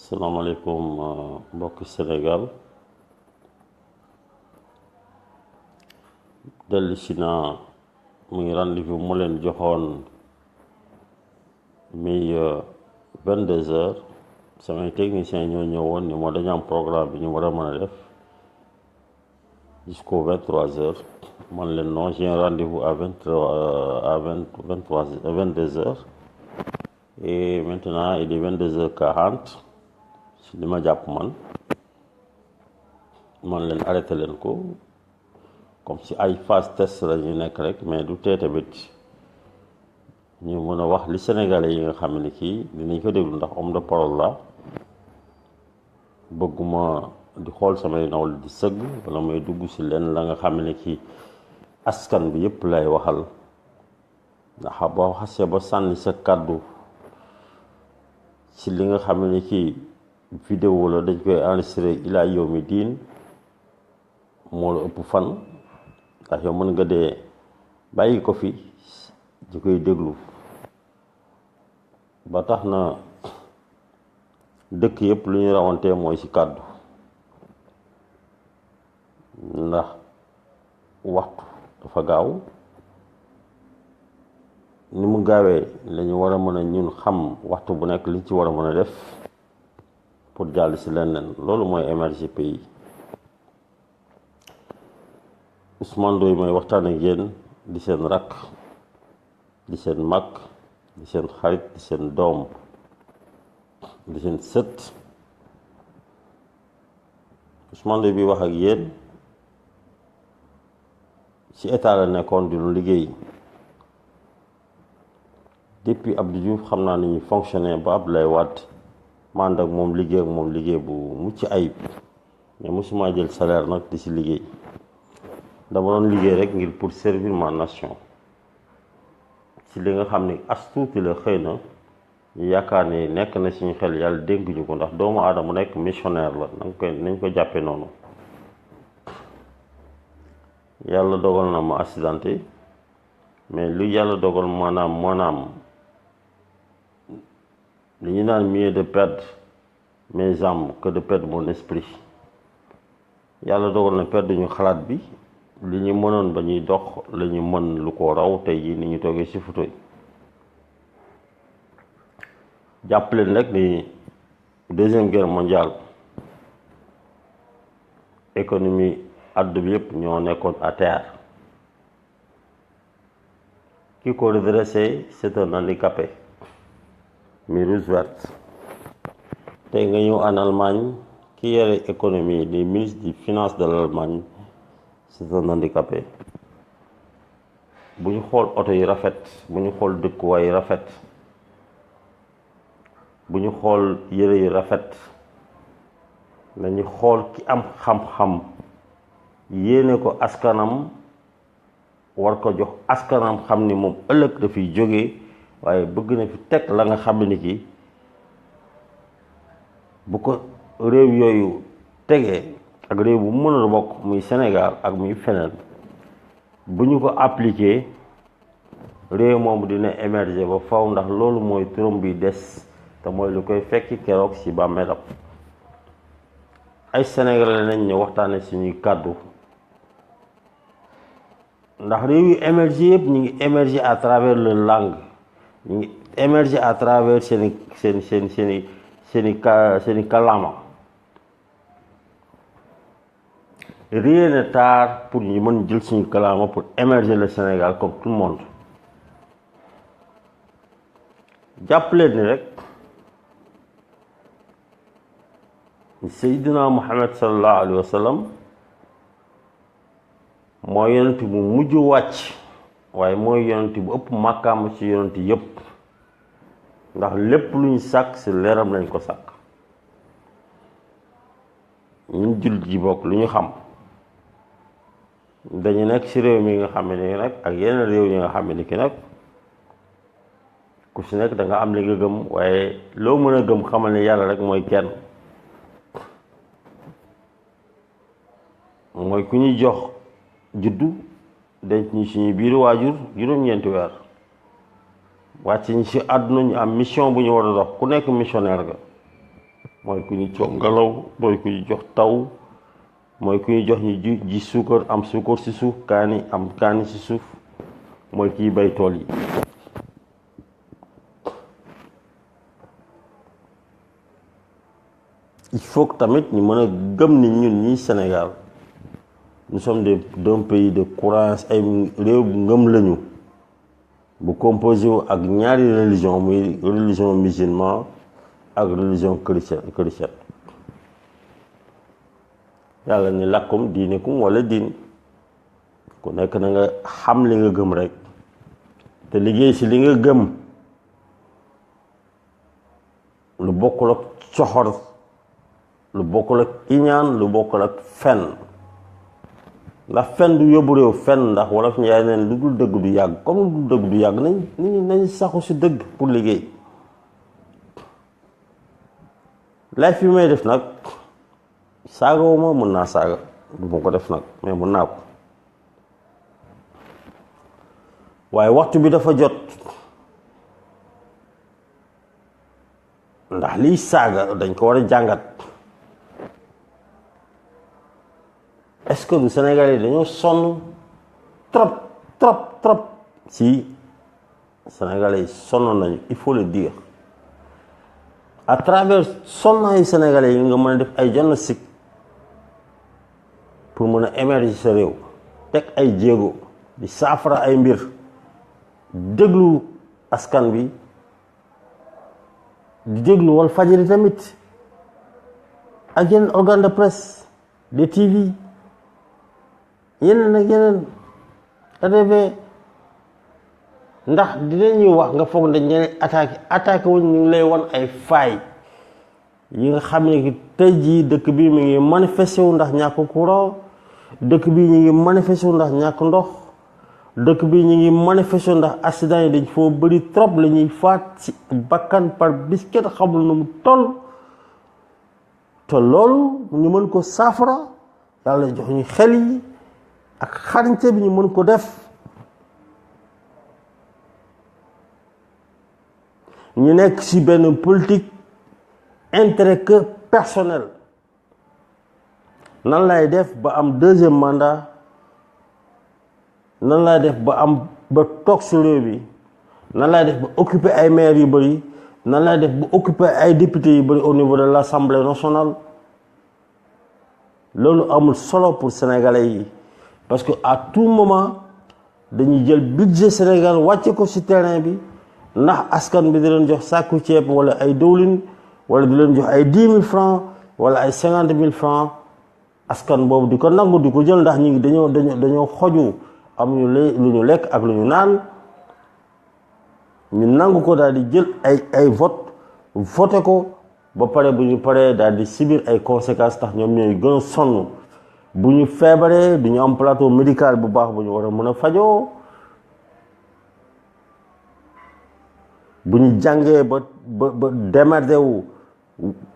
Salaamaaleykum mbokki Sénégal dellu si naa muy rendez-vous mu leen joxoon muy 22h samay techniciens ñoo ñëwoon ni moo dañu am programme bi ñu war a mën a def jusqu'au 23h man leen non j'ai un rendez-vous à 22h et maintenant il est 22h40 si li ma jàpp man leen arrêté leen ko comme si ay phase test la ñu nekk rek mais du tee tamit ñu mën a wax li Sénégalais yi nga xam ne kii dinañ ko déglu ndax homme de parole la bëgguma di xool samay nawle di sëgg wala may dugg si leen la nga xam ne kii askan bi yëpp lay waxal ndax boo xasee ba sànni sa kàddu si li nga xam ne kii vidéo la dañ koy enregistré ilaa yawmi diin moo la ëpp fan ndax yow mën nga dee bàyyi ko fi di koy déglu ba tax na dëkk yëpp lu ñu rawantee mooy ci kàddu ndax waxtu dafa gaaw ni mu gaawee lañu war a mën a ñun xam waxtu bu nekk li ci war a mën a def pour jàll ci leneen loolu mooy émerger pays Ousmane Ndoye mooy waxtaan ak yéen di seen rakk di seen mag di seen xarit di seen doom di seen sët Ousmane Ndoye bi wax ak yéen ci état la nekkoon di lu liggéey depuis Abdou Diouf xam naa ni ñu fonctionné ba Abdoulaye Wade man ak moom liggéey bu mucc ayib mais mosuma jël salaire nag di ci liggéey dama doon liggéey rek ngir pour servir ma nation ci li nga xam ni as tuuti la xëy na ñu yaakaar ni nekk na suñu xel yàlla dénkuñu ko ndax doomu aadama nekk missionnaire la nañ ko jàppe noonu yàlla dogal na ma accidenté mais lu yàlla dogal maanaam li ñu naan mieux de perdre mes âmes que de perdre mon esprit yàlla dogal na perdre ñu xalaat bi li ñu mënoon ba ñuy dox la ñu mën lu ko raw tey jii ni ñu toogee ci photo yi jàpp leen rek ni deuxième guerre mondiale économie àdduna bi yëpp ñoo nekkoon à terre ki ko redressé c'est un handicapé mi Roosevelt tey nga ñëw en Allemagne ki yore économie les ministres des finances de l'Allemagne c'est un handicapé bu ñu xool oto yi rafet bu ñu xool dëkkuwaay yi rafet bu ñu xool yére yi rafet nañu xool ki am xam-xam yéene ko askanam war ko jox askanam xam ni moom ëllëg dafay jógee waaye bëgg na fi teg la nga xam ni ki bu ko réew yooyu tegee ak réew bu mën a bokk muy Sénégal ak muy feneen bu ñu ko appliqué réew moomu dina émerger ba faw ndax loolu mooy turam bi des te mooy lu koy fekki keroog ci bàmmeelam ay Sénégalais nañ ñu waxtaane suñuy kàddu ndax réew yu émerger yëpp ñu ngi émerger à travers leur langue ñu ngi émerger à travers seeni kàllaama rien n'est tard pour ñu mën jël suñu kàllaama pour émerger le Sénégal comme tout le monde jàpp leen ni rek Seydina Muhammad sallallahu alayhi wa sallam mooy yonent bu mujj wàcc waaye mooy yonent bu ëpp màkkaama ci yonent yëpp ndax lépp lu ñu sàkk ci leeram lañ ko sàkk ñun jullit ji bokk lu ñu xam dañu nekk ci réew mi nga xam ne nag ak yeneen réew yi nga xam ne ki nag ku ci nekk da nga am li nga gëm waaye loo mën a gëm xamal ne yàlla rek mooy kenn mooy ku ñuy jox juddu denc ñu suñu biiru waajur juróom-ñeenti weer wàcc ñu ci àdduna ñu am mission bu ñu war a dox ku nekk missionnaire ga mooy ku ñu jox ngelaw, mooy ku ñu jox taw, mooy ku ñu jox ñu ji suukar am suukar ci suuf, kaani am kaani ci suuf, mooy kiy bay tool yi. Il faut que tamit ñu mën a gëm ni ñun ñii Sénégal nous sommes d'un pays de croyance, ay réew ngëm lañu bu composé wu ak ñaari religion muy religion musulman ak religion chrétienne. yàlla ni lakkum diinikum wala diin ku nekk na nga xam li nga gëm rek te liggéey ci li nga gëm lu bokkul ak coxor, lu bokkul ak iñaan, lu bokkul ak fen. ndax fen du yóbbu réew fen, ndax wolof njaay neen lu dul dëgg du yàgg. comme lu dul dëgg du yàgg nañ saxu ci dëgg pour liggéey. live bi may def nag saagawuma, mën naa saaga du ma ko def nag, mais mën naa ko. waaye waxtu bi dafa jot ndax liy saaga dañ ko war a jàngat. est-ce que du Sénégalais yi dañoo sonn trop si Sénégalais yi sonn nañu, il faut le dire. à travers sonnaayu Sénégalais yi nga mën a def ay diagnostic pour mën a émerger sa réew, teg ay jéego di saafara ay mbir, déglu askan bi, di déglu Walfadjri tamit ak yeneen organe de presse, des TV, yeneen ak yeneen RTV. ndax dinañuy wax nga foog ne ñeneen attaqué wuñ, ñu ngi lay wan ay failles yi nga xam ne tey jii dëkk bi mi ngi manifesté wu ndax ñàkk courant, dëkk bi ñu ngi manifesté wu ndax ñàkk ndox, dëkk bi ñu ngi manifesté wu ndax accident yi dañ foo bëri trop, la ñuy faat ci bakkan par bis kenn xamul nu mu toll. te loolu ñu mën ko saafara, yàlla jox ñu xel yi ak xarañte bi ñu mën ko def. ñu nekk ci benn politique intérêt que personnel. nan lay def ba am deuxième mandat, nan lay def ba toog ci réew bi, nan lay def ba occuper ay maires yu bëri, nan lay def ba occuper ay députés yu bëri au niveau de l'Assemblée nationale. loolu amul solo pour Sénégalais yi, parce que à tout moment dañuy jël budget Sénégal wàcce ko ci terrain bi, ndax askan bi di leen jox sàkku ceeb wala ay dawlin, wala di leen jox ay 10 000 francs wala ay 50 000 francs. askan boobu di ko nangu di ko jël ndax ñi ngi dañoo xoju, amuñu lu ñu lekk ak lu ñu naan, ñu nangu ko daal di jël ay voté ko ba pare. bu ñu paree daal di subir ay conséquences, tax ñoom ñooy gën a sonn. bu ñu feebaree du ñu am plateau médical bu baax bu ñu war a mën a fajoo. bu ñu jàngee ba démerdé wu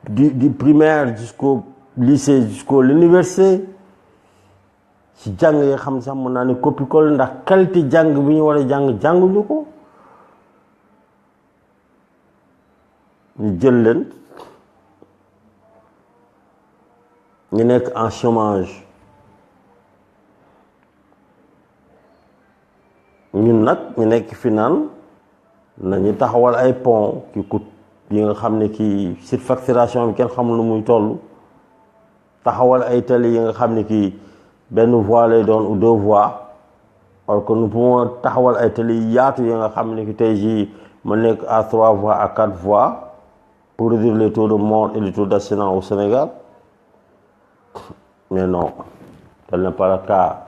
du primaire jusqu'au lycée jusqu'au l'université, ci jàng yi xam sax mën naa ne copie-colle, ndax qualité jàng bi ñu war a jànguñu ko. ñu jël leen ñu nekk en chômage. ñun nag ñu nekk fi naan nañu taxawal ay pont ki coûte yi nga xam ne kii surfacturation bi kenn xamul lu muy toll, taxawal ay tali yi nga xam ne kii benn voie lay doon ou 2 voies, alors que nous pouvons taxawal ay tali yaatu yi nga xam ne ki tey jii ma nekk à 3 voies à 4 voies pour réduire les taux de mort et les taux d'accident au Sénégal. Mais non, tel n'est pas le cas,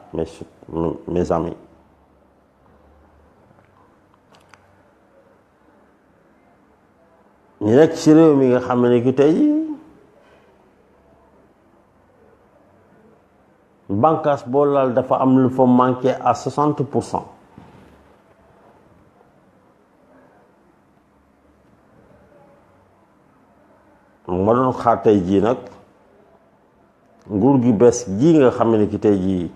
mes amis. ñu nekk ci réew mi nga xam ne ki tey bànqaas boo laal dafa am lu fa manqué à 60%. ma doon xaar tey jii nag nguur gi bees gii nga xam ne ki tey jii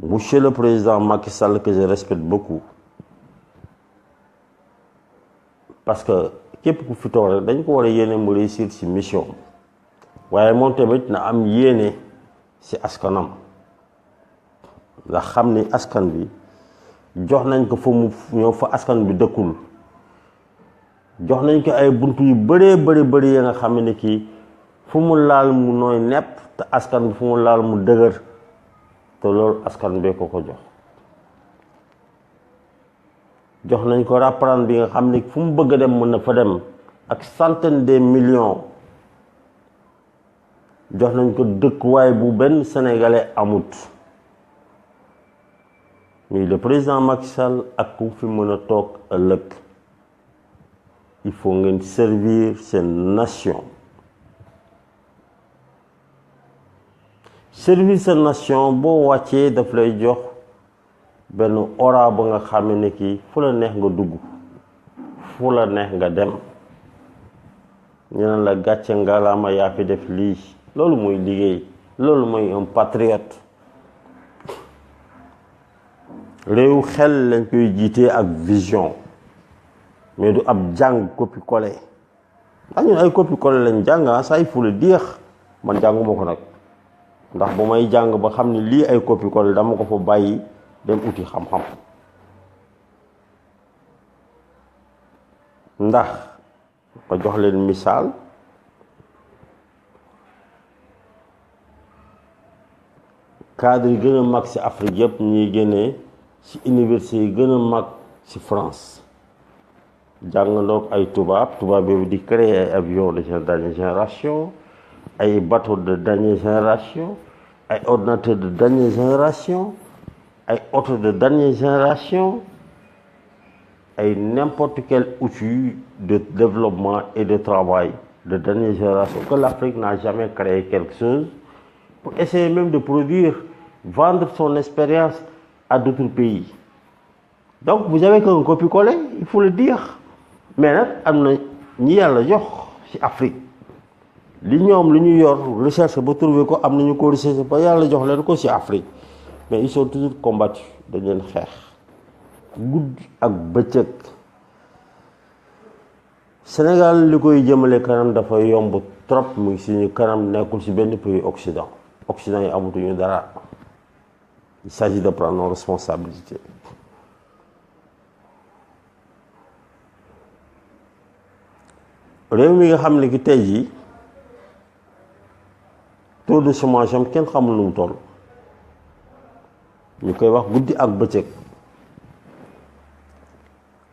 monsieur le président Macky Sall, que je respecte beaucoup, parce que képp ku fi toog rek dañ ko war a yéene mu réussir ci mission waaye moom tamit na am yéene ci askanam ndax xam ni askan bi jox nañ ko fa mu ñëw fa askan bi dëkkul jox nañ ko ay buntu yu bëree bëri yi nga xam ne kii fu mu laal mu nooy nepp te askan bi fu mu laal mu dëgër te loolu askan bee ko jox nañ ko rapparan bi nga xam ne fu mu bëgg a dem mën na fa dem ak centaine de millions jox nañ ko dëkkuwaay bu benn sénégalais amut muy le président Macky Sall ak ku fi mën a toog ëllëg il faut ngeen servir seen nation servir seen nation boo wàccee daf lay jox benn aura ba nga xam ne kii fu la neex nga dugg fu la neex nga dem ñu ne la gàcce ngalaama yaa fi def lii loolu mooy liggéey loolu mooy un patriote réew xel lañ koy jiitee ak vision mais du ab jàng copie-coller ndax ñun ay copie-coller lañ jàng ça il faut le dire man jànguma ko nag ndax bu may jàng ba xam ne lii ay copie-coller dama ko fa bàyyi dem uti xam-xam ndax ma jox leen misaal cadre yi gën a mag ci Afrique yëpp ñuy génnee ci université yi gën a mag ci France jàngandoog ay tubaab yooyu di créer ay avions de dernière génération ay bateaux de dernière génération ay ordinateurs de dernière génération ay autos de dernière génération ay n'importe quel outil de développement et de travail de dernière génération que l'Afrique n'a jamais créé quelque chose pour essayer même de produire, vendre son expérience à d'autres pays. Donc vous avez qu'un copie-coller, il faut le dire. Mais nag am na ñi yàlla jox ci Afrique li ñoom lu ñu yor recherche ba trouver ko am nañu ko recherche ba yàlla jox leen ko ci Afrique mais ils sont toujours combattus dañ leen xeex guddi ak bëccëg. Sénégal li koy jëmale kanam dafa yomb trop muy suñu kanam nekkul ci benn pays Occident yi amatuñu dara. Il s'agit de prendre nos responsabilités. réew mi nga xam ne ki tey jii taux de chômage am kenn xamul nu mu toll ñu koy wax guddi ak bëccëg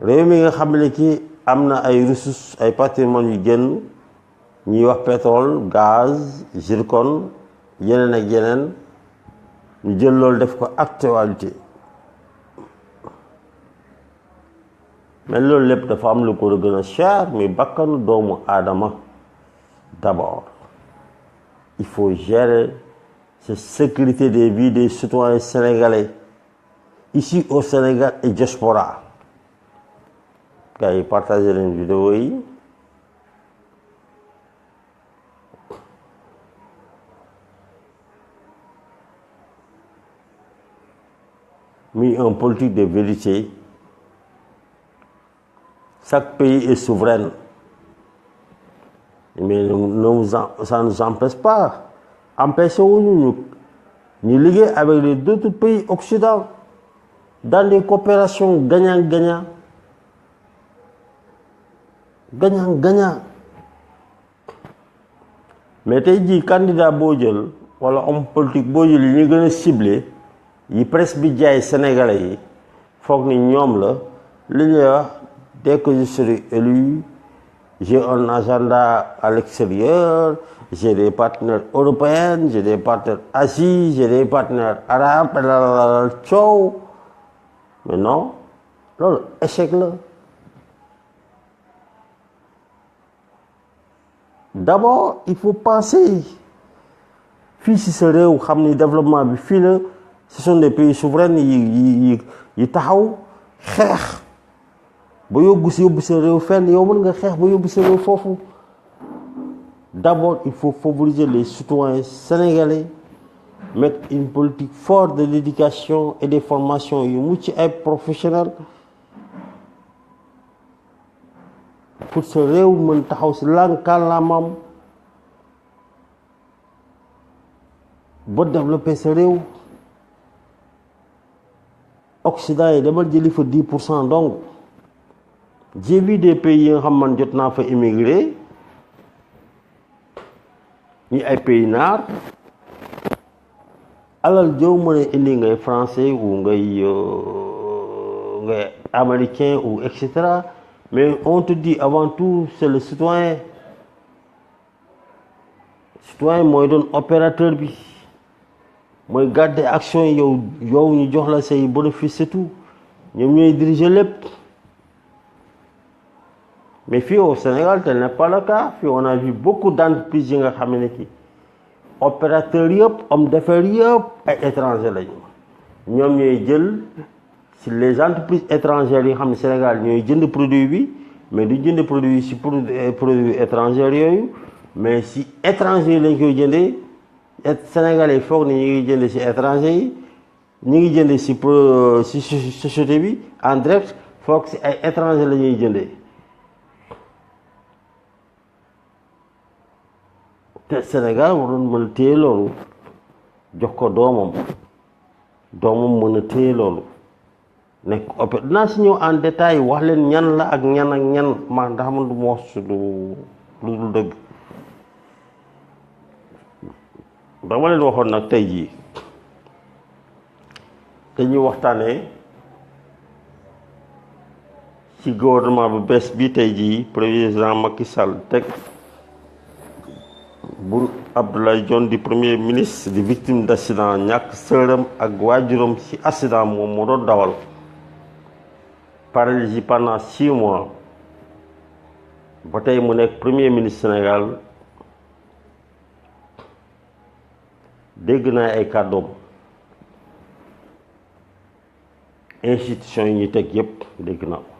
réew mi nga xam ne ki am na ay ressources ay patrimoine yu génn ñuy wax pétrole gaz zircon yeneen ak yeneen ñu jël loolu def ko actualité mais loolu lépp dafa am lu ko gën a cher mais bakkanu doomu aadama d'abord il faut gérer cette sécurité des vies des citoyens sénégalais ici au Sénégal et diaspora gars yi partagé leen vidéo yi muy un politique de vérité. Chaque pays est souverain. Mais ça ne nous empêche pas. Empêchons-nous de liguer avec les autres pays occidentaux dans des coopérations gagnant-gagnant. Gagnant-gagnant. Mais tey jii candidat boo jël wala homme politique boo jël yi ñu gën a ciblé yi presse bi jaay sénégalais yi foog ni ñoom la li ñuy wax dès que je serai élu j'ai un agenda à l'extérieur j'ai des partenaires européens j'ai des partenaires Asie j'ai des partenaires arabes coow mais non loolu échec la d'abord il faut penser fii ci sa réew xam ni développement bi fii la ce sont des pays souverains yi taxaw xeex ba yóbbu sa réew fenn yow mën nga xeex ba yóbbu sa réew foofu d'abord il faut favoriser les citoyens sénégalais mettre une politique forte de l'éducation et des formations yu mucc ay professionnels pour sa réew mën taxaw si kàllaamam ba développer sa réew. Occident yi demal jëli fa 10% donc j'ai vu des pays yi nga xam man jot naa fa immigré ñi ay pays naar alal jow mën a indi ngay français ou ngay américain ou etc. Mais on te dit avant tout c'est le citoyen mooy doon opérateur bi mooy garder action yow ñu jox la say bénéfice c'est tout ñoom ñooy diriger lépp. Mais fii au Sénégal tel n'est pas le cas. Fii on a vu beaucoup d'entreprises yi nga xam ne ki opérateurs yëpp hommes d'affaires yëpp ay étrangers lañu ñoom ñooy jël si les entreprises étrangères yi nga xam ne Sénégal ñooy jënd produit bi mais du jënd produit yi si produit étrangers yooyu mais si étrangers yi lañ koy jëndee Sénégalais yi foog ni ñu ngi jënd si étrangers yi ñu ngi jënd si société bi en direct foog si ay étrangers la ñuy jëndee. te Sénégal waroon mën a téye loolu jox ko doomam mën a téye loolu nekk opé dinaa si ñëw en détail wax leen ñan la ak ñan ma ndax man du ma wax su lu dëgg. dama leen waxoon nag tey jii dañuy waxtaanee ci gouvernement bu bees bi tey jii président Macky Sall teg Boun Abdallah Dionne di premier ministre di victime d'accident ñàkk sëram ak waajuram ci accident moom moo doon dawal paralysie pendant 6 mois ba tey mu nekk premier ministre Sénégal. dégg naa ay kàddoom institution yi ñu teg yépp dégg naa ko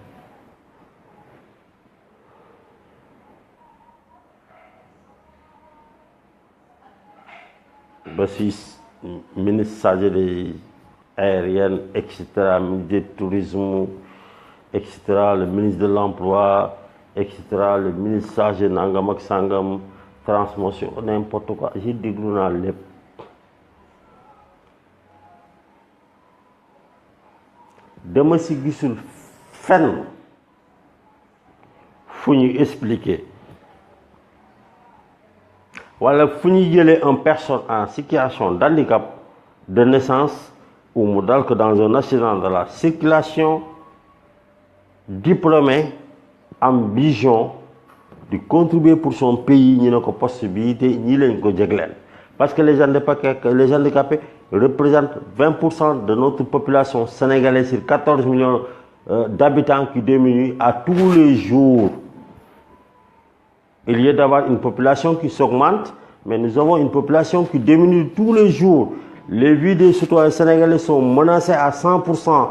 ba si ministre chargé des aériennes et cetera ministre du tourisme et cetera le ministre de l'emploi et cetera le ministre chargé nangam ak sangam transmotion n'importe quoi j'ai déglu naa lépp. dama si gisul fenn fu ñu expliquer wala fu ñu jëlee une personne en situation d'handicap de naissance ou mu dal ko dans un accident de la circulation diplômé am vision de contribuer pour son pays ñu ne ko possibilité ñi lañ ko jégleen parce que les handicapés représentent 20% de notre population sénégalaise sur 14 millions d'habitants qui diminuent à tous les jours. Il y a d'avoir une population qui s'augmente, mais nous avons une population qui diminue tous les jours. Les vies des citoyens sénégalais sont menacées à 100%.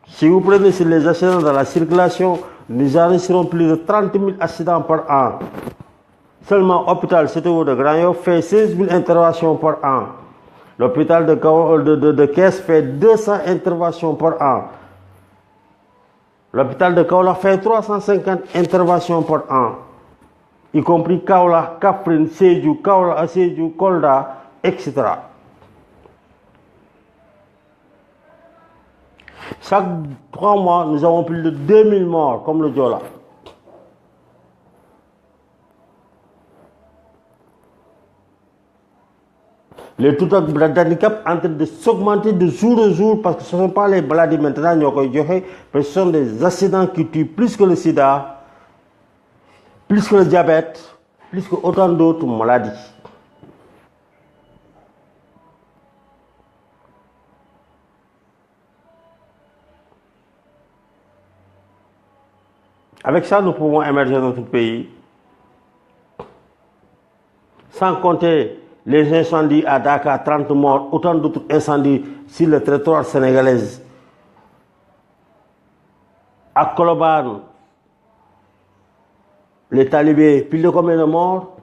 Si vous prenez sur les accidents dans la circulation, nous enregistrons plus de 30 000 accidents par an. Seulement l'hôpital CTO de Grand Yoff fait 16 000 interventions par an. L'hôpital de Thiès fait 200 interventions par an. L'hôpital de Kaolack fait 350 interventions par an, y compris Kaolack, Kaffrine, Sédhiou, Kolda, etc. Chaque 3 mois, nous avons plus de 2000 morts, comme le Diola. Les taux d'handicap en train de s'augmenter de jour en jour parce que ce ne sont pas les maladies maintenant, mais ce sont des accidents qui tuent plus que le sida, plus que le diabète, plus que autant d'autres maladies. Avec ça, nous pouvons émerger dans notre pays, sans compter les incendies à Dakar, 30 morts, autant d'autres incendies sur le territoire sénégalais. À Koloban, les talibés, plus de combien de morts?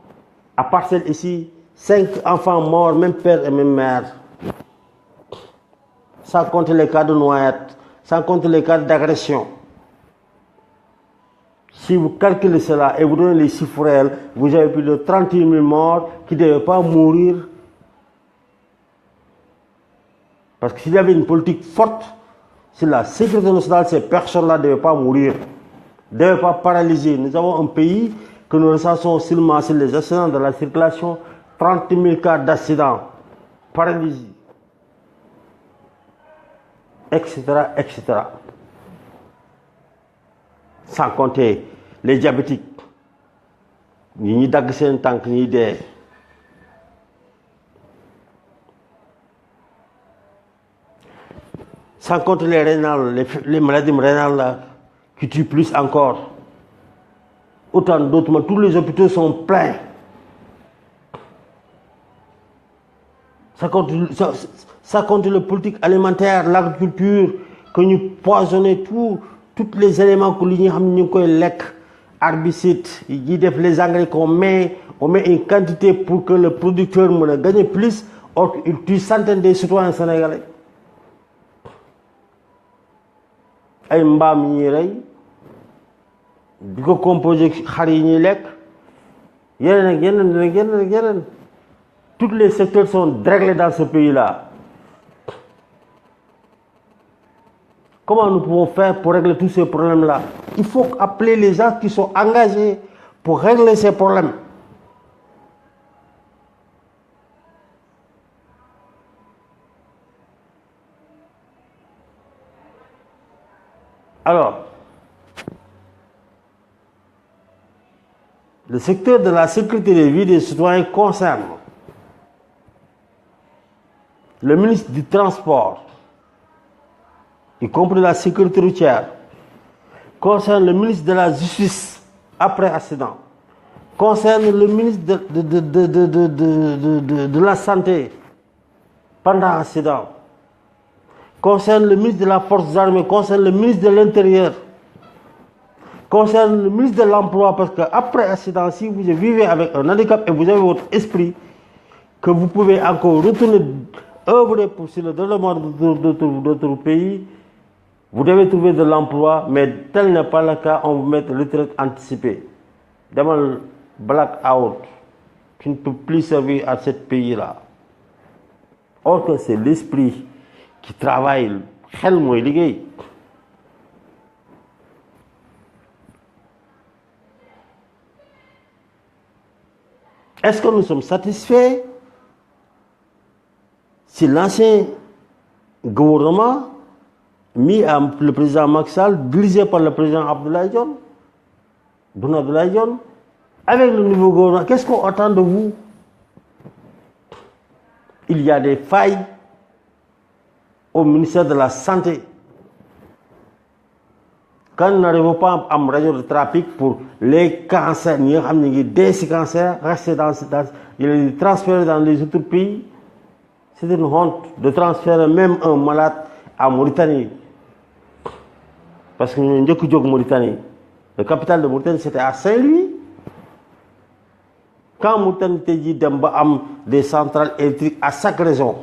À Parcelles ici, 5 enfants morts, même père et même mère. Sans compter les cas de noyade, sans compter les cas d'agression. Si vous calculez cela et vous donnez les chiffres réels, vous avez plus de 38 000 morts qui ne devaient pas mourir. Parce que s'il y avait une politique forte sur la sécurité nationale, ces personnes-là ne devaient pas mourir, ne devaient pas paralyser. Nous avons un pays que nous recensons seulement sur les accidents de la circulation, 30 000 cas d'accidents, paralysie, etc., etc. Sans compter les diabétiques, ni dagg seen tànk ni dee. Sans compter les rénales, les maladies rénales là, qui tuent plus encore. Autant d'autres, tous les hôpitaux sont pleins. Ça compte le politique alimentaire, l'agriculture, que nous poisonnons tous les éléments que nous avons, herbicides, les engrais qu'on met, on met une quantité pour que le producteur gagne plus, or il tue centaines de citoyens sénégalais. Ay mbaam ñi rey di ko composé xar yi ñuy lekk yeneen ak yeneen. Tous les secteurs sont déréglés dans ce pays-là. Comment nous pouvons faire pour régler tous ces problèmes-là? Il faut appeler les gens qui sont engagés pour régler ces problèmes. Alors, le secteur de la sécurité des vies des citoyens concerne le ministre du Transport, y compris la sécurité routière, concerne le ministre de la Justice après accident, concerne le ministre de la Santé pendant accident, concerne le ministre de la Force armée, concerne le ministre de l'Intérieur, concerne le ministre de l'Emploi, parce qu'après accident, si vous vivez avec un handicap et vous avez votre esprit, que vous pouvez encore retourner œuvrer pour le développement de notre pays, vous devez trouver de l'emploi, mais tel n'est pas le cas, on vous met retraite anticipée. Devant le blackout, qui ne peut plus servir à ce pays-là. Or que c'est l'esprit qui travaille, xel mooy liggéey. Est-ce que nous sommes satisfaits si l'ancien gouvernement mis à le président Macky Sall, dirigé par le président Abdoulaye Dione, Boun Abdallah Dionne, avec le nouveau gouvernement, qu'est-ce qu'on attend de vous? Il y a des failles au ministère de la Santé. Quand nous n'arrivons pas à me radiothérapie pour les cancers, nous avons des cancers, rester transférés dans les autres pays. C'est une honte de transférer même un malade à Mauritanie. Parce que nous avons Mauritanie. Le capital de Mauritanie, c'était à Saint-Louis. Quand Mauritanie te dit des centrales électriques à chaque région,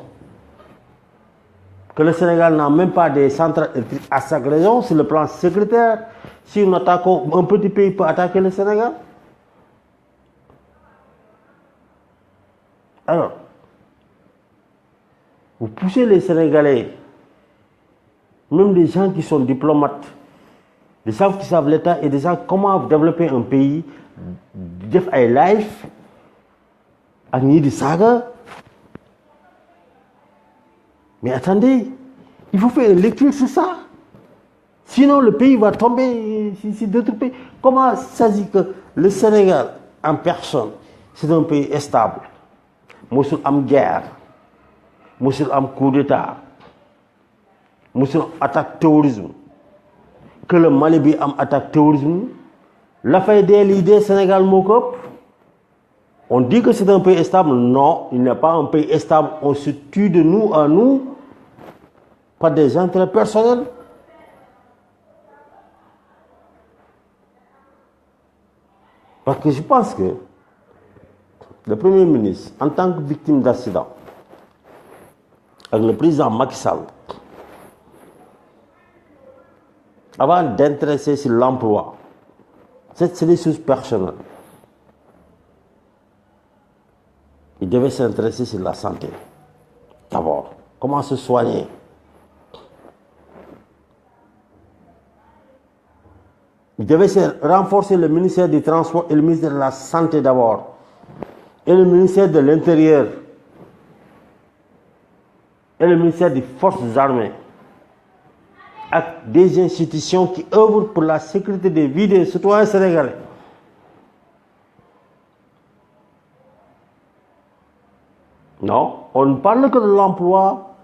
que le Sénégal n'a même pas des centrales électriques à chaque région, sur le plan sécuritaire, si nous attaquons, un petit pays peut attaquer le Sénégal. Alors, vous poussez les Sénégalais, même des gens qui sont diplomates, des gens qui savent l'État et des gens comment développer un pays, def ay life, ak ñi di saga. Mais attendez, il faut faire une lecture sur ça. Sinon, le pays va tomber si d'autres pays. Comment ça dit que le Sénégal, en personne, c'est un pays stable? Mosul am guerre, mosul am coup d'État, mosul attaque terrorisme. Que le Mali bi am attaque terrorisme. La faille des l'idée Sénégal Mokop. On dit que c'est un pays stable. Non, il n'est pas un pays stable. On se tue de nous à nous par des intérêts personnels. Parce que je pense que le Premier ministre, en tant que victime d'accident, avec le président Macky Sall, avant d'intéresser sur l'emploi, c'est des choses personnelles. Il devait s'intéresser sur la santé. D'abord, comment se soigner. Il devait renforcer le ministère du Transport et le ministère de la Santé d'abord. Et le ministère de l'Intérieur. Et le ministère des Forces armées. Avec des institutions qui œuvrent pour la sécurité des vies des citoyens sénégalais. Non, on ne parle que de l'emploi,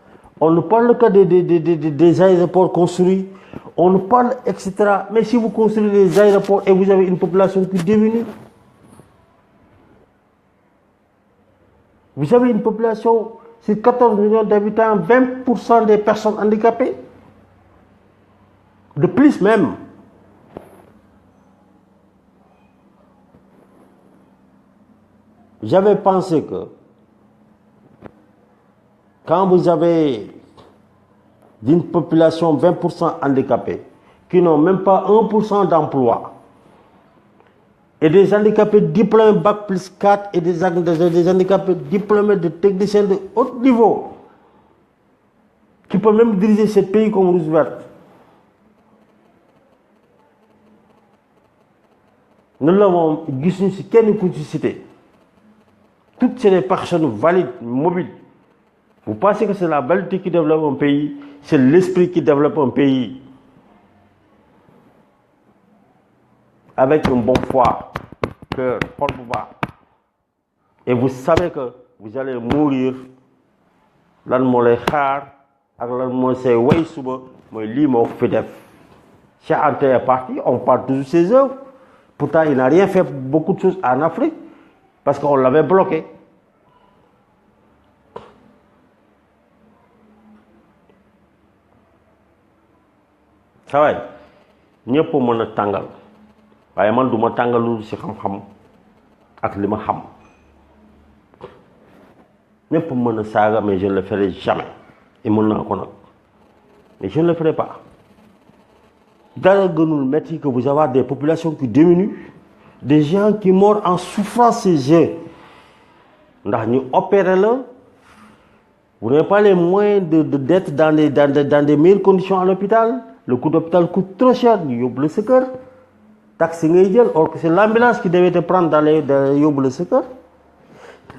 on ne parle que des aéroports construits, on ne parle, etc. Mais si vous construisez des aéroports et vous avez une population qui diminue, vous avez une population, sur 14 millions d'habitants, 20% des personnes handicapées. De plus même. J'avais pensé que quand vous avez d'une population 20% handicapée, qui n'ont même pas 1% d'emploi, et des handicapés diplômés Bac plus 4 et des handicapés diplômés de techniciens de haut niveau, qui peuvent même diriger ce pays comme Roosevelt. Nous l'avons vu sur quelle cité. Toutes ces personnes valides, mobiles. Vous pensez que c'est la validité qui développe un pays, c'est l'esprit qui développe un pays. Avec un bon foie, cœur, fort bas. Et vous savez que vous allez mourir. Lan moo lay xaar ak lan mooy say way suba mooy lii moo fi def. Cheikh Anta est parti, on parle toujours de ses œuvres. Pourtant, il n'a rien fait beaucoup de choses en Afrique parce qu'on l'avait bloqué. Ça va, ñëpp mën a tàngal waaye man du ma tàngalul ci xam-xam ak li ma xam ñëpp mën a saaga mais je ne le ferai jamais et mën naa ko nag mais je ne le ferai pas. Dara gënul metti que vous avez des populations qui diminuent, des gens qui meurent en souffrance ces jeux. Ndax ñu opérer la, vous n'avez pas les moyens d'être dans des meilleures conditions à l'hôpital. Le coût d'hôpital coûte trop cher, ñu yóbbu la sa kër. Taxi ngay jël, or que c'est l'ambulance qui devait te prendre dans les yóbbu la sa kër.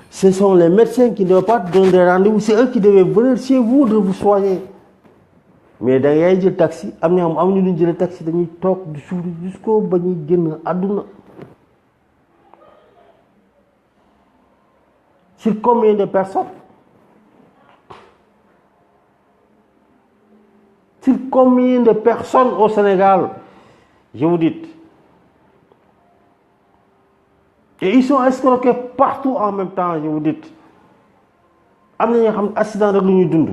Ce sont les médecins qui ne doivent pas donner des rendez-vous, c'est eux qui devaient venir chez vous de vous soigner. Mais da ngay jël taxi am na am ñu jël taxi dañuy toog du suuf jusqu'au ba ñuy génn àdduna. Sur combien de personnes? Sur combien de personnes au Sénégal? Je vous dis. Et ils sont escroqués partout en même temps, je vous dis. Am na ñoo xam accident rek lu ñuy dund.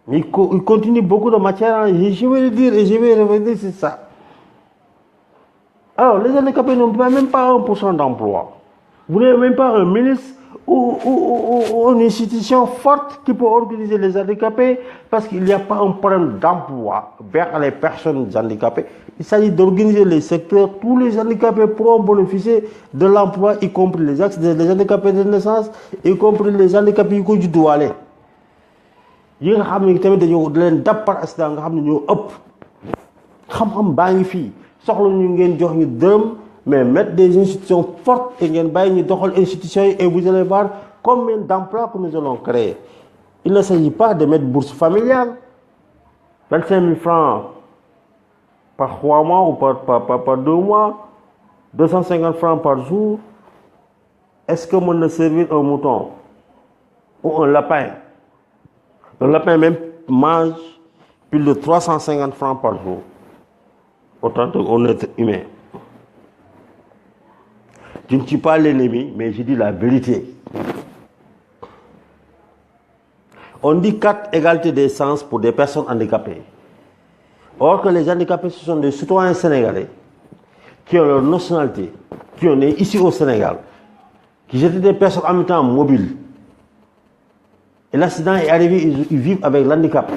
Il continue beaucoup de matière, je vais le dire et je vais revenir sur ça. Alors, les handicapés n'ont même pas 1% d'emploi. Vous n'avez même pas un ministre ou une institution forte qui peut organiser les handicapés parce qu'il n'y a pas un problème d'emploi vers les personnes handicapées. Il s'agit d'organiser les secteurs. Tous les handicapés pourront bénéficier de l'emploi, y compris les handicapés de naissance, y compris les handicapés qui doivent aller. Yi nga xam ne tamit dañoo leen dab par accident nga xam ne ñoo ëpp xam-xam baa ngi fii soxla ñu ngeen jox ñu dërëm mais mettre des institutions fortes et ngeen bàyyi ñu doxal institutions yi et vous allez voir combien d'emplois que nous allons créer. Il ne s'agit pas de mettre bourse familiale 25 000 francs par 3 mois ou par 2 mois 250 francs par jour. Est-ce que mën na servir un mouton ou un lapin? Un lapin même mange plus de 350 francs par jour. Autant qu'un être humain. Je ne suis pas l'ennemi, mais je dis la vérité. On dit 4 égalités des chances pour des personnes handicapées. Or que les handicapés, ce sont des citoyens sénégalais qui ont leur nationalité, qui sont nés ici au Sénégal, qui étaient des personnes en même temps mobiles. Et l'accident est arrivé, ils vivent avec l'handicap.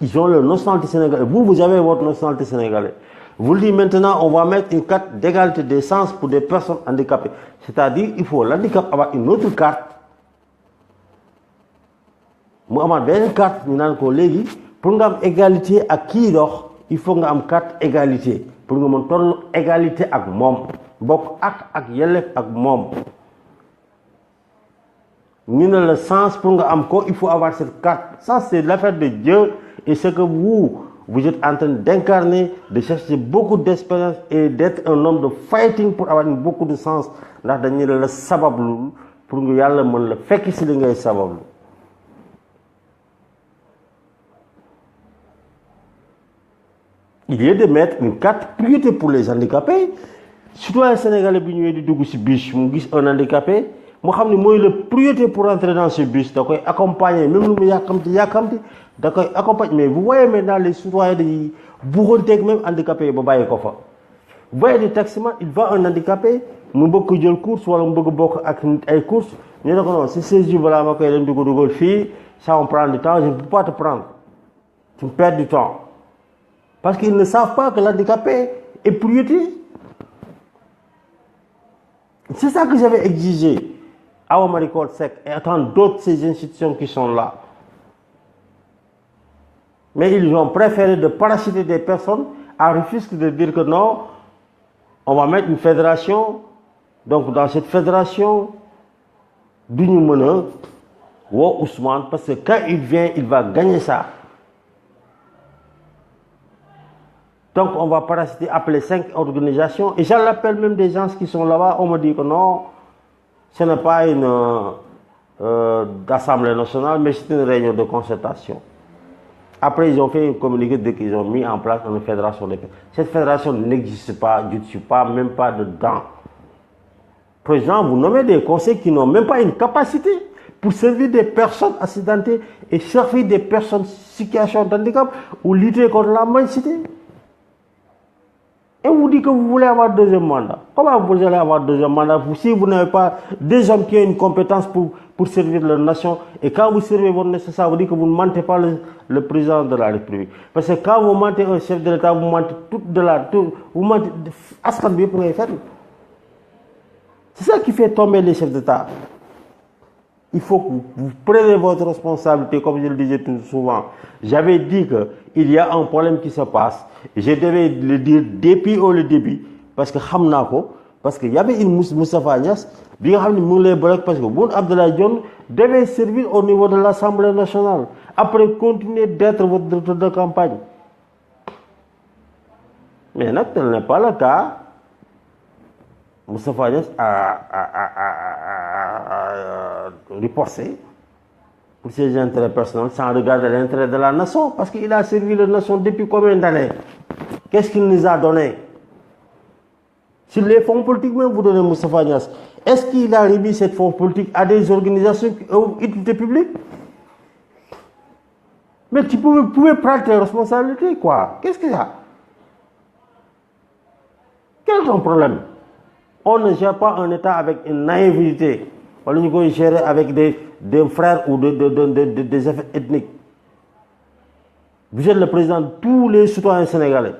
Ils ont leur nationalité sénégalaise. Vous avez votre nationalité sénégalaise. Vous dites maintenant, on va mettre une carte d'égalité des chances pour des personnes handicapées. C'est-à-dire, il faut l'handicap avoir une autre carte. Moi, j'ai une carte, pour une égalité à qui il faut une carte égalité. Pour une égalité avec moi. Bok ak yelef ak mom. Nous avons le sens pour nous, il faut avoir cette carte. Ça, c'est l'affaire de Dieu. Et ce que vous êtes en train d'incarner, de chercher beaucoup d'expérience et d'être un homme de fighting pour avoir beaucoup de sens. Là, nous avons le sabablu pour que nous ayons le fait que c'est le sabablu. Il y a de mettre une carte priorité pour les handicapés. Citoyen sénégalais qui est dans ce bus, un handicapé. Moi, je suis le priorité pour entrer dans ce bus. Donc, accompagner, même si accompagner. Mais vous voyez maintenant les citoyens de Bourgogne, même handicapés, vous voyez des taximans, il va un handicapé, nous beaucoup de courses, ou nous beaucoup de courses. Nous disons si c'est du voilà, ça on prend du temps, je ne peux pas te prendre. Tu me perds du temps. Parce qu'ils ne savent pas que l'handicapé est priorité. C'est ça que j'avais exigé. Awa Maricol Sec et tant d'autres ces institutions qui sont là. Mais ils ont préféré de parasiter des personnes à refuser de dire que non, on va mettre une fédération. Donc dans cette fédération, d'Union Mena, Ousmane, parce que quand il vient, il va gagner ça. Donc on va parasiter, appeler 5 organisations. Et j'en appelle même des gens qui sont là-bas, on me dit que non, ce n'est pas une assemblée nationale, mais c'est une réunion de concertation. Après, ils ont fait un communiqué qu'ils ont mis en place une fédération. Cette fédération n'existe pas, je ne suis pas, même pas dedans. Président, vous nommez des conseils qui n'ont même pas une capacité pour servir des personnes accidentées et servir des personnes en situation de handicap ou lutter contre la mendicité. Et vous dites que vous voulez avoir deuxième mandat. Comment vous allez avoir deuxième mandat si vous n'avez pas des hommes qui ont une compétence pour servir leur nation? Et quand vous servez votre nation, ça vous dit que vous ne mentez pas le président de la République. Parce que quand vous mentez un chef de l'État, vous mentez vous mentez à ce que vous faire. C'est ça qui fait tomber les chefs d'État. Il faut que vous preniez votre responsabilité, comme je le disais tout souvent. J'avais dit qu'il y a un problème qui se passe. Je devais le dire depuis le début, parce que parce qu'il y avait une Moustapha Niasse, parce que Boun Abdallah Dionne devait servir au niveau de l'Assemblée nationale, après continuer d'être votre directeur de campagne. Mais là, tel n'est pas le cas. Moustapha Niasse a riposté pour ses intérêts personnels sans regarder l'intérêt de la nation, parce qu'il a servi la nation depuis combien d'années? Qu'est-ce qu'il nous a donné? Sur les fonds politiques, même vous donnez Moustapha Niasse, est-ce qu'il a remis cette fonds politique à des organisations qui ont utilité publique? Mais tu pouvais prendre tes responsabilités, quoi. Qu'est-ce qu'il y a? Quel est ton problème? On ne gère pas un État avec une naïveté. On le gère avec des frères ou des effets ethniques. Vous êtes le président de tous les citoyens sénégalais.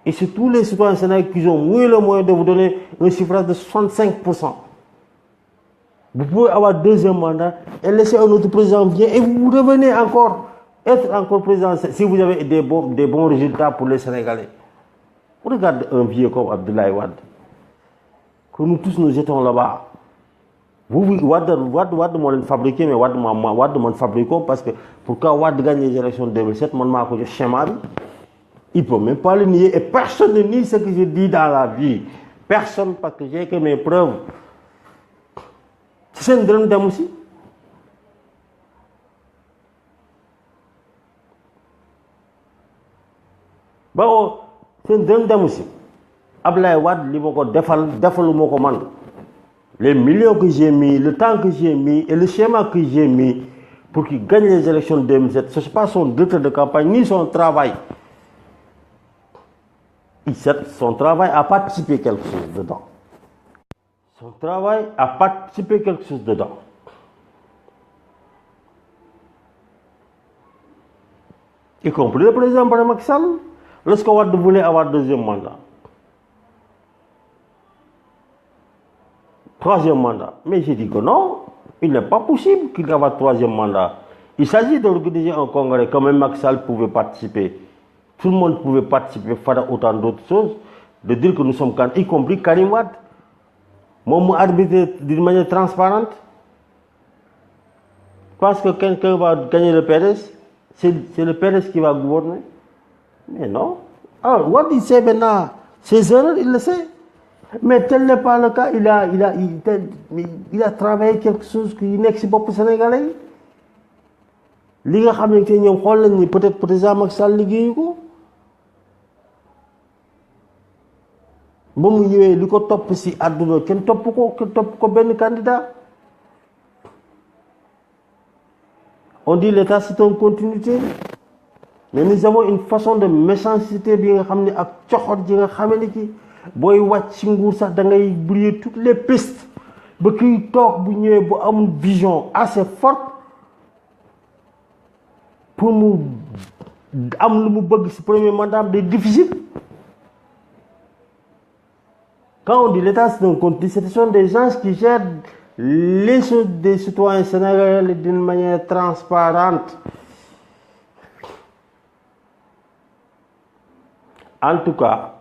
Et c'est tous les citoyens sénégalais qui ont eu le moyen de vous donner un suffrage de 65%. Vous pouvez avoir deuxième mandat et laisser un autre président venir et vous revenez encore, être encore président si vous avez des bons résultats pour les Sénégalais. Regardez un vieux comme Abdoulaye Wade, que nous tous nous étions là-bas. Vous, Wade m'a fabriqué, mais Wade m'a fabriqué parce que pourquoi Wade gagne les élections de 2007, moi je suis schéma. Il ne peut même pas le nier et personne ne nie ce que je dis dans la vie. Personne, parce que j'ai que mes preuves. C'est un drame aussi. Bon, c'est un drame aussi. Abdoulaye Wade, les millions que j'ai mis, le temps que j'ai mis et le schéma que j'ai mis pour qu'il gagne les élections de 2007, ce n'est pas son directeur de campagne ni son travail. Son travail a participé quelque chose dedans. Son travail a participé quelque chose dedans. y compris le président Macky Sall, lorsque Wade voulait avoir deuxième mandat. Troisième mandat. Mais j'ai dit que non, il n'est pas possible qu'il y ait un troisième mandat. Il s'agit d'organiser un congrès, quand même Macky Sall pouvait participer. Tout le monde pouvait participer, faire autant d'autres choses, de dire que nous sommes candidats, y compris Karim Wade. Moi, arbitrer d'une manière transparente. Parce que quelqu'un va gagner le PDS, c'est le PDS qui va gouverner. Mais non. Alors, Wade, il sait maintenant ses erreurs, il le sait. Mais tel n'est pas le cas. Il a travaillé quelque chose qui n'est pas pour les Sénégalais. Li nga xamante ne ñoom xool nañ ni peut-être président Macky Sall liggéeyu ko ba mu ñëwee li ko topp si àdduna kenn topp ko benn candidat. On dit l'État c'est une continuité, mais nous avons une façon de méchanceté bi nga xam ne ak coxor ji nga xam ne ki booy wàcc ci nguur sax da ngay brouiller toutes les pistes ba kiy toog bu ñëwee bu amul vision assez forte pour mu am lu mu bëgg ci premier mandat day difficile. Quand on dit l'État c'est un continuité, ce sont des gens qui gèrent les choses des citoyens sénégalais d'une manière transparente. En tout cas,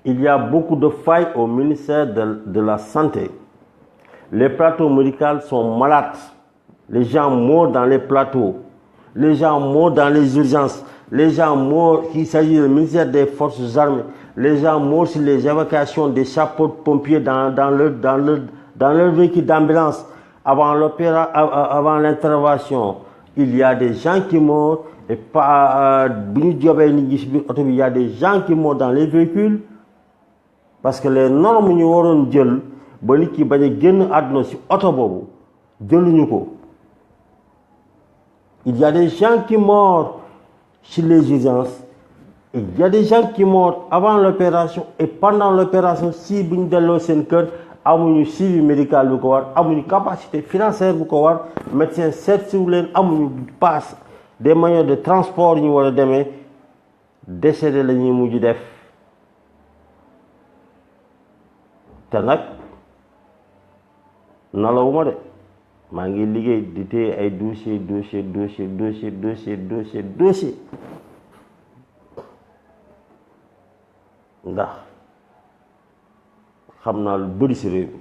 il y a beaucoup de failles au ministère de la Santé. Les plateaux médicaux sont malades. Les gens meurent dans les plateaux. Les gens meurent dans les urgences. Les gens meurent, il s'agit du ministère des Forces armées. Les gens meurent sur les évacuations des chapeaux-pompiers dans leur véhicule d'ambulance. Avant l'intervention, il y a des gens qui meurent. Et il y a des gens qui meurent dans les véhicules. Parce que les normes ñu waroon jël ba nit ki bañ a génn àdduna ci oto boobu jëluñu ko. Il y a des gens qui meurent sur les urgences. Il y a des gens qui meurent avant l'opération et pendant l'opération si bu ñu delloo seen kër amuñu suivi médical bu ko war, amuñu capacité financière bu ko war, médecin seet si wu leen, amuñu passe des moyens de transport ñu war a demee, décédé la ñuy mujj def. te nag nalawuma de maa ngi liggéey di téye ay dossier ndax xam naa lu bëri ci réew mi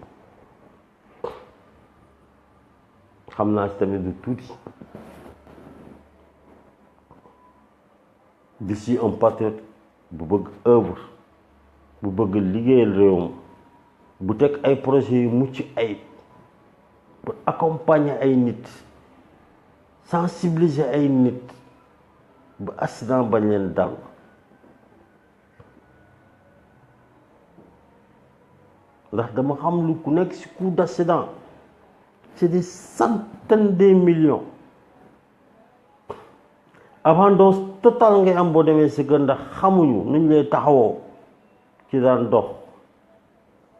xam naa ci tamit du tuuti. Je suis un patriote bu bëgg œuvre bu bëgg liggéeyal réewam bu teg ay projets yu mucc ayib pour accompagner ay nit sensibiliser ay nit ba accident bañ leen dal. ndax dama xam lu ku nekk ci coup d'accident c'est des centaines de millions. abandon total ngay am boo demee si kër ndax xamuñu nuñ lay taxawoo ci daan dox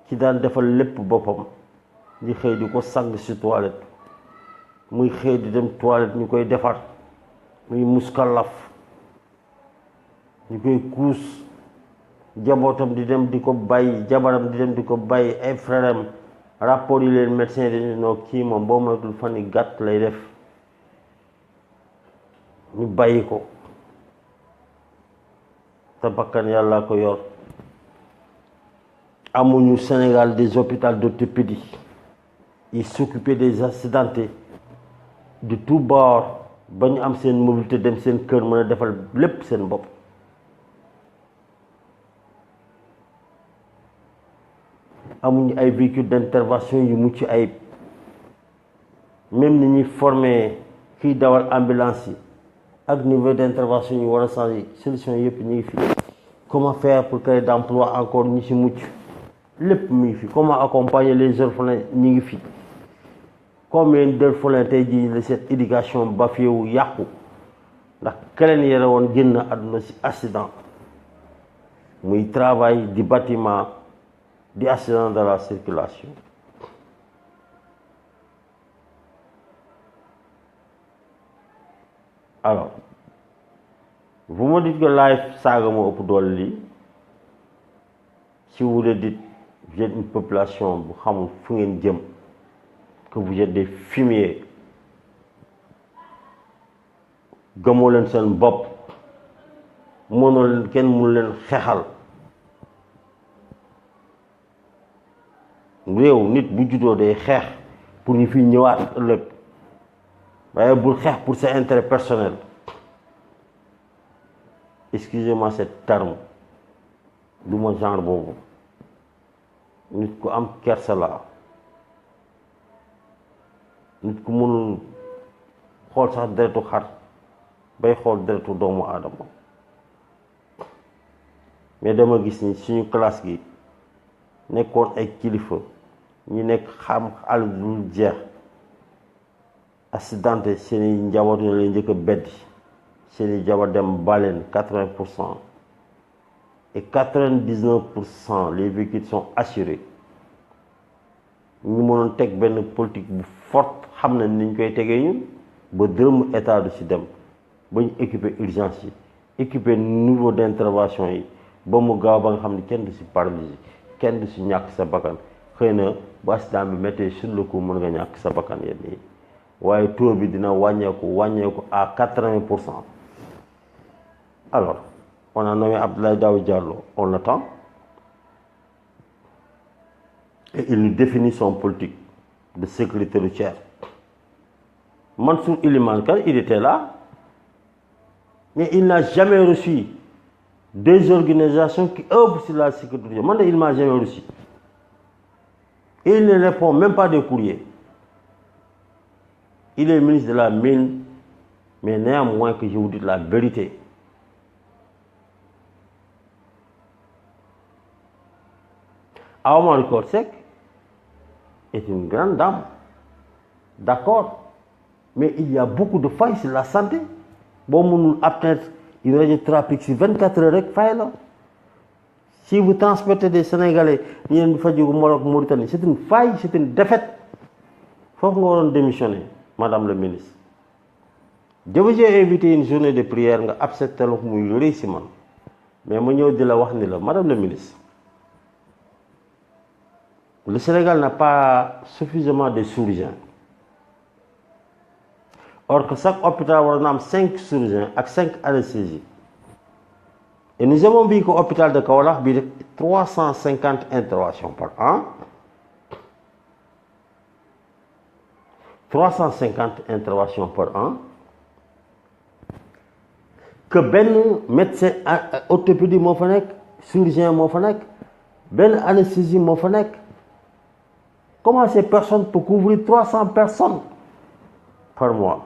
ci daan defal lépp boppam di xëy di ko sang si toilette muy xëy di dem toilette ñu koy defar muy muskalaf ñu koy kuus jabootam di dem di ko bàyyi jabaram di dem di ko bàyyi ay frèram rapport yi leen médecin dañu noo kii moom boo moytul fan yi gàtt lay def ñu bàyyi ko te bakkan yàlla ko yor. amuñu Sénégal des hôpitaux d'orthopédie ils s'occupaient des accidentés de tout bord ba ñu am seen mobilité dem seen kër mën a defal lépp seen bopp. amuñu ay véhicules d'intervention yu mucc ayib même ni ñuy formé kiy dawal ambulance yi ak niveau d'intervention yu war a changer solution yëpp ñu ngi fi. comment faire pour créer d'emploi encore ñi ci mucc lépp mu ngi fi. comment accompagner les orphelins ñi ngi fi. combien d'orphelins tey jii la cette éducation bafouée wu yàqu ndax keneen yore woon génn àdduna ci accident muy travail di bâtiment di accident de la circulation. alors vous me dites que live saaga moo ëpp doole lii si vous le dites vous êtes une population bu xamul fu ngeen jëm que vous êtes des fumiers gëmoo leen seen bopp mënoo leen kenn mënu leen xeexal réew nit bu juddoo day xeex pour ñu fi ñëwaat ëllëg waaye bul xeex pour ses intérêts personnels excusez-moi cet terme du ma genre boobu nit ku am kersa la nit ku mënul xool sax deretu xar bay xool deretu doomu aadama mais dama gis ni suñu classe gi nekkoon ay kilifa ñi nekk xam àll dul jeex accidenté seeni njaboot ñu leen njëkk a beddi seeni jabar dem baleen 80% et 99% les véhicules sont assurés ñu mënoon teg benn politique bu forte xam na ni ñu koy tegee ñun ba dërëmu état du ci dem ba ñu équiper urgence yi équiper niveau d'intervention yi ba mu gaaw ba nga xam ne kenn du ci paralysé kenn du ci ñàkk sa bakkan xëy na bu accident bi méttee sur le coup mën nga ñàkk sa bakkan yenn yi waaye taux bi dina wàññeeku à 80%. Alors on a nommé Abdoulaye Daouda Diallo, on l'attend et il nous définit son politique de sécurité routière. Mansour Iliman Kane, il était là, mais il n'a jamais reçu des organisations qui œuvrent sur la sécurité routière. Moi, il ne m'a jamais reçu. Et il ne répond même pas des courriers. Il est ministre de la Mine, mais néanmoins que je vous dis la vérité. Awa Marie Coll Seck est une grande dame, d'accord, mais il y a beaucoup de failles sur la santé. Bon, nous atteindre une radiothérapie sur 24 heures rek fay la. Si vous transportez des Sénégalais, Mauritanie, c'est une faille, c'est une défaite. Il faut que nous démissionner, Madame le ministre. Je vous ai invité une journée de prière, nga accepté le réussi man. Mais je vais dire la Madame le ministre. Le Sénégal n'a pas suffisamment de chirurgiens. Or que chaque hôpital a 5 chirurgiens et 5 anesthésies. Et nous avons vu qu'au hôpital de Kaolack, il y a 350 interventions par an. 350 interventions par an. Que ben médecin orthopédie moo fa nekk, chirurgien moo fa nekk, ben anesthésie moo fa nekk. Comment ces personnes peuvent couvrir 300 personnes par mois?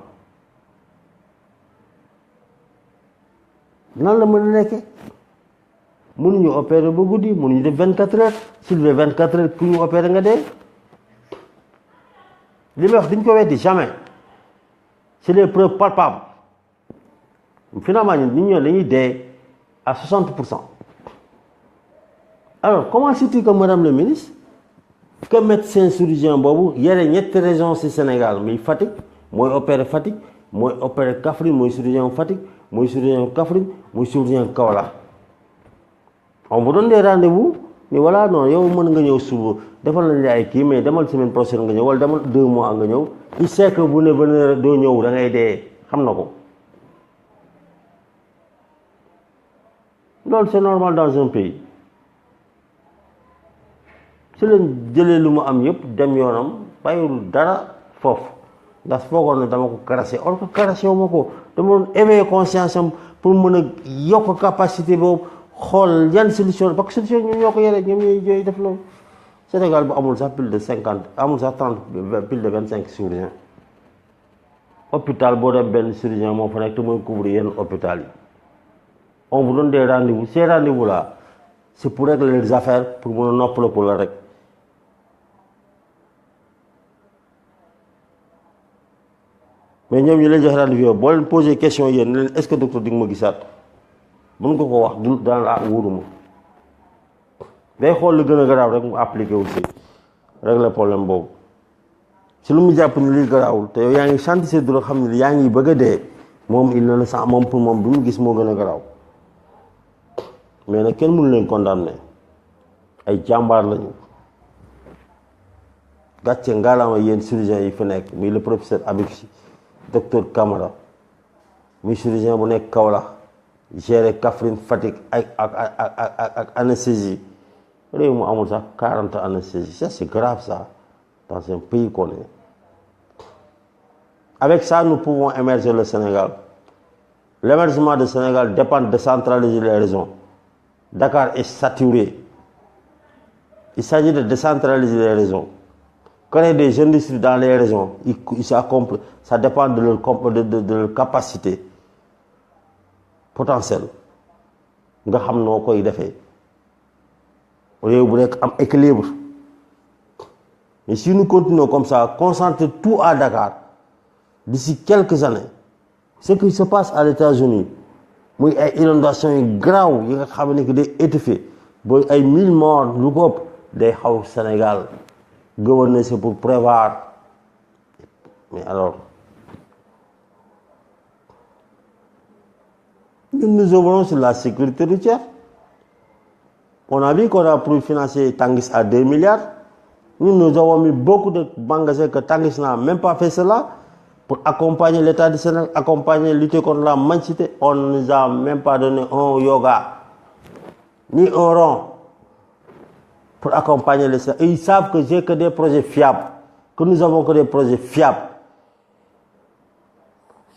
Nan la mën a nekkee mënuñu opérer ba guddi mënuñu def 24 heures s'il fait 24 heures ku ñu opérer nga dee. li may wax dañ ko weddi jamais c'est des preuves palpables. Finalement ñun nit ñoo dañuy dee à 60%. Alors comment c'est-il que madame le ministre que médecin chirurgien boobu yore ñetti région ci Sénégal muy Fatick mooy opérer Fatick mooy opérer Kaffrine mooy chirurgien Fatick mooy chirurgien Kaffrine mooy chirurgien Kaolack. On vous donne des rendez-vous mais voilà non yow mën nga ñëw suba defal nañ la ay kii mais demal semaine prochaine nga ñëw wala demal 2 mois nga ñëw il sait que bu ne venir doo ñëw da ngay dee xam na ko. Loolu c'est normal dans un pays. Si leen jëlee lu mu am yëpp dem yoonam bàyyiwul dara foofu ndax foogoon na dama ko caressé or que caressé wu ma ko dama doon éveiller conscience am pour mën a yokk capacité boobu xool yan solution parce que solution ñun ñoo ko yore ñoom ñooy def loolu. Sénégal bu amul sax plus de 50 amul sax 30 plus de 25 chirurgiens hôpital boo dem benn chirurgien moo fa nekk te mooy couvrir yenn hôpital yi. On vous donne des rendez-vous ces rendez-vous là c'est pour régler les affaires pour mën a noppaloo pour la rek. Mais ñoom ñu leen jox rendez-vous boo leen posé question yéen ne leen est-ce que docteur di nga ma gisaat mën nga ko wax du dans la wóoruma day xool lu gën a garaaw rek mu appliqué wu si régler problème boobu si lu mu jàpp ni lii garaawul te yow yaa ngi sentir sa douleur xam ne yaa ngi bëgg a dee moom il ne le sent moom pour moom bi mu gis moo gën a garaaw mais nag kenn mënu leen condamné ay jàmbaar lañu gàcce ngalaama yéen chirurgien yi fi nekk muy le professeur Habib Sy docteur Camara muy chirurgien bu nekk Kaolack géré Kaffrine Fatick ak anesthésie réew mu amul sax 40 anesthésie ça c'est grave ça dans un pays qu'on est. Avec ça nous pouvons émerger le Sénégal. L'émergement du Sénégal dépend de décentraliser les régions. Dakar est saturé. Il s'agit de décentraliser les régions. Créer des industries dans les régions, ça dépend de leur capacité potentielle. Nga xam noo koy defee réew bu nekk am équilibre. Mais si nous continuons comme ça, concentrer tout à Dakar, d'ici quelques années, ce qui se passe à l'États-Unis, muy ay inondations yu graw yi nga xam ne que day étouffé ba ay 1000 morts lu ko ëpp day xaw Sénégal. Gouverner c'est pour prévoir. Mais alors, nous œuvrons sur la sécurité routière. On a vu qu'on a pu financer Tanguy à 2 milliards. Nous avons mis beaucoup de magasins que Tanguy n'a même pas fait cela pour accompagner l'État du Sénégal, accompagner, lutter contre la mendicité. On ne nous a même pas donné un yoga, ni un rond pour accompagner les Sénégalais. Et ils savent que j'ai que des projets fiables, que nous avons que des projets fiables.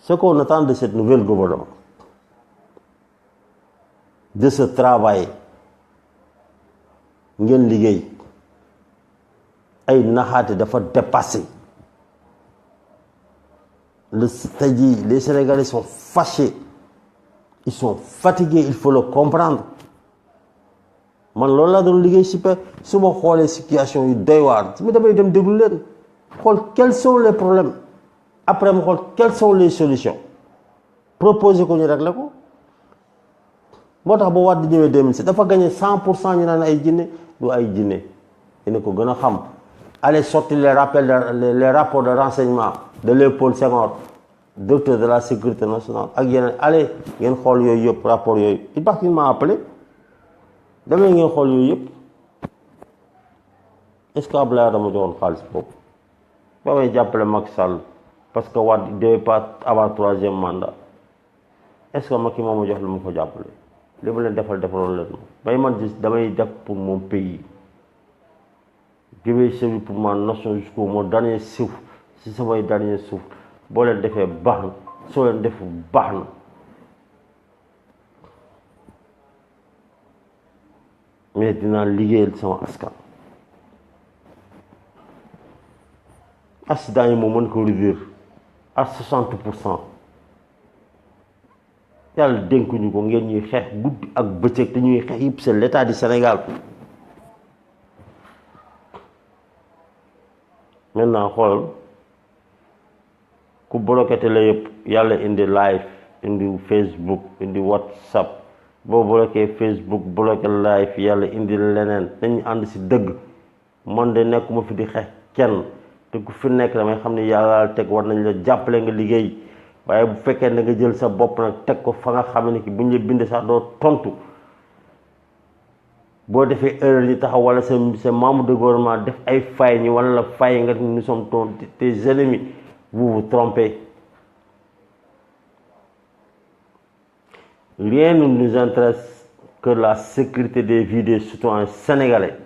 Ce qu'on attend de cette nouvelle gouvernement, de ce travail, ngeen liggéey ay naxaate dafa dépassé. Les Sénégalais sont fâchés, ils sont fatigués, il faut le comprendre. Man loolu laa doon liggéey super su ma xoolee situation yu doy waar su ma damay dem déglu leen xool quels sont les problèmes après ma xool quelles sont les solutions proposer ko ñu régler ko. moo tax ba Wade di ñëwee 2007 dafa gagné 100% ñu naan ay jinne du ay jinne dina ko gën a xam. Allez sortir les rapports de renseignement de Léopold Senghor, docteur de la sécurité nationale ak yeneen allez ngeen xool yooyu yëpp rapport yooyu il paraît qu'il m'a appelé damay ngeen xool yooyu yëpp. Est-ce que Abdoulaye dama joxoon xaalis boobu ba may jàppale Macky Sall parce que Wade ne devait pas avoir 3e mandat est-ce que Macky moo ma jox lu ma ko jàppale li ma leen defaloon leen bay man gis damay def pour mon pays. Je vais servir pour ma nation jusqu'au mon dernier souffle si samay dernier souffle boo leen defee baax na soo leen defu baax na. Mais dinaa liggéeyal sama askan. Accident yi moo mën ko réduire à 60%. Yàlla dénkuñu ko ngeen ñuy xeex guddi ak bëccëg te ñuy xeex yëpp c'est l'État du Sénégal. Maintenant xool ku bloqué télé yëpp yàlla indi live indi Facebook indi WhatsApp boo bloqué Facebook bloqué live yàlla indi leneen dañu ànd si dëgg man de nekkuma fi di xeex kenn te ku fi nekk damay xam ne yàlla teg war nañ la jàppale nga liggéey waaye bu fekkee da nga jël sa bopp nag teg ko fa nga xam ne ki bu ñu la bindee sax doo tontu boo defee erreur yi taxaw wala sa membre de gouvernement def ay fay ñi wala la fay nga nous sommes tes ennemis vous vous trompez. Rien ne nous intéresse que la sécurité des vies des citoyens sénégalais.